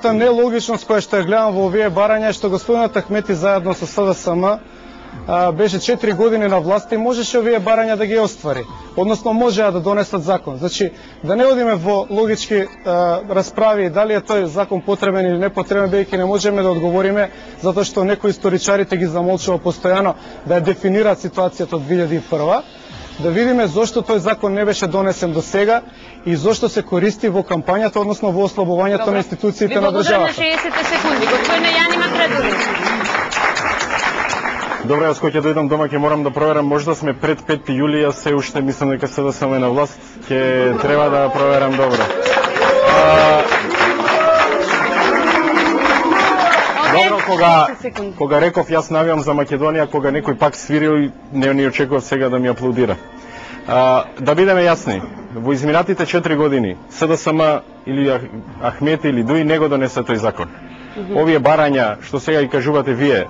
Единствената нелогичност која што ја гледам во овие барања е што господинот Ахмети заедно со СДСМ беше 4 години на власт и можеше овие барања да ги оствари. Односно можеа да донесат закон. Значи, да не одиме во логички расправи дали е тој закон потребен или не потребен, бидејќи не можеме да одговориме, затоа што некои историчарите ги замолчува постојано да ја дефинираат ситуацијата од 2001. Да видиме зошто тој закон не беше донесен до сега и зошто се користи во кампањата, односно во ослабувањето на институциите на државата. Ви благодарам на 60 секунди. Господине Јани Макредули. Добре, јас кој ќе дојдам дома ќе морам да проверам, можда сме пред 5 јули, јас се уште мислам дека СДСМ е на власт, ќе треба да проверам добро. Добро, кога реков јас навијам за Македонија, кога некој пак свирил и не очекував сега да ми аплодира. Да бидеме јасни, во изминатите 4 години СДСМ или Ахмети или Дуи не го донесе тој закон. Овие барања што сега ги кажувате вие,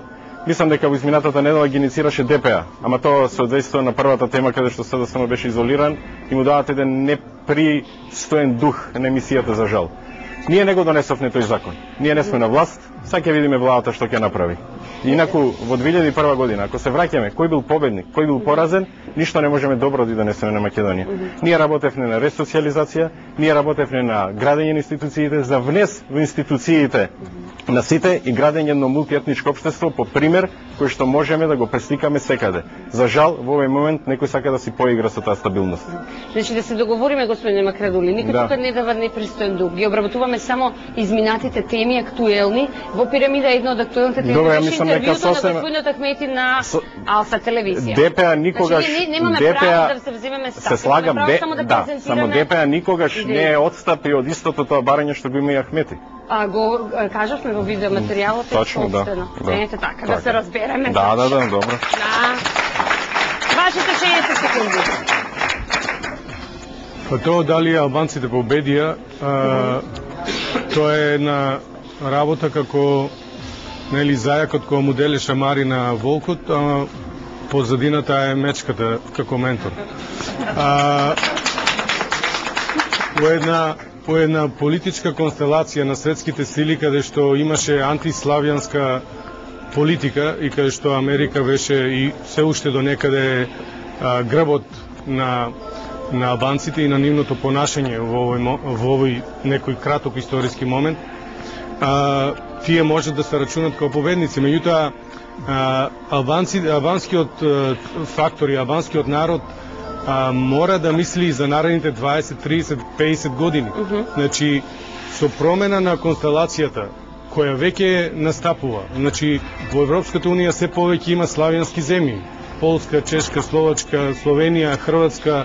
мислам дека во изминатата недела ги инициираше ДПА, ама тоа се одвејствува на првата тема каде што СДСМ беше изолиран и му дават еден непристоен дух на емисијата за жал. Ние не го донесовме тој закон. Ние не сме на власт, сега ќе видиме владата што ќе направи. Инаку во 2001 година, ако се враќаме, кој бил победник, кој бил поразен, ништо не можеме добро да донесеме на Македонија. Ние работевме на ресоциализација, ние работевме на градење на институциите, за внес во институциите на сите и градење на мултиетничко општество по пример кој што можеме да го пресликаме секаде. За жал, во овој момент некој сака да си поигра со таа стабилност. Значи да се договориме, господине Макредули, никој тука не дава непристоен дух. Ги обработуваме само изминатите теми актуелни во пирамида едно од актуелните теми. Добре, мислам дека сосема на господинот Ахмети на Алфа телевизија. ДПА никогаш значи, немаме право да се вземеме став. Се слагам, само презентираме... ДПА никогаш не е отстапи од истото тоа барање што го има и Ахмети. Го кажавме во видеоматеријалот. Точно, да. Ете така, да се разбереме. Да, добро. Вашите 60 секунди. Па тоа дали албанците победија, тоа е една работа како нели зајакот кој му деле шамари на волкот, а позадината е мечката како ментор. По една политичка констелација на светските сили каде што имаше антиславјанска политика и каде што Америка беше и се уште до некаде грбот на албанците и на нивното понашање во овој некој краток историски момент, тие можат да се рачунат како победници. Меѓутоа, албанскиот фактор и албанскиот народ мора да мисли и за наредните 20, 30, 50 години. Значи, со промена на констелацијата, која веќе настапува, значи, во Европската Унија се повеќе има славјански земји. Полска, Чешка, Словачка, Словенија, Хрватска,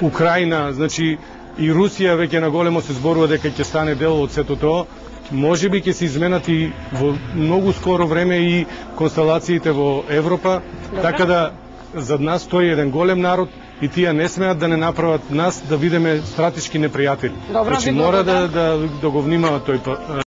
Украина, значи, и Русија веќе на големо се зборува дека ќе стане дел од сето тоа. Може би ќе се изменат и во многу скоро време и констелациите во Европа, така да зад нас стои еден голем народ и тие не смеат да не направат нас да видиме стратешки непријатели. Добро, значи мора да го внимава тој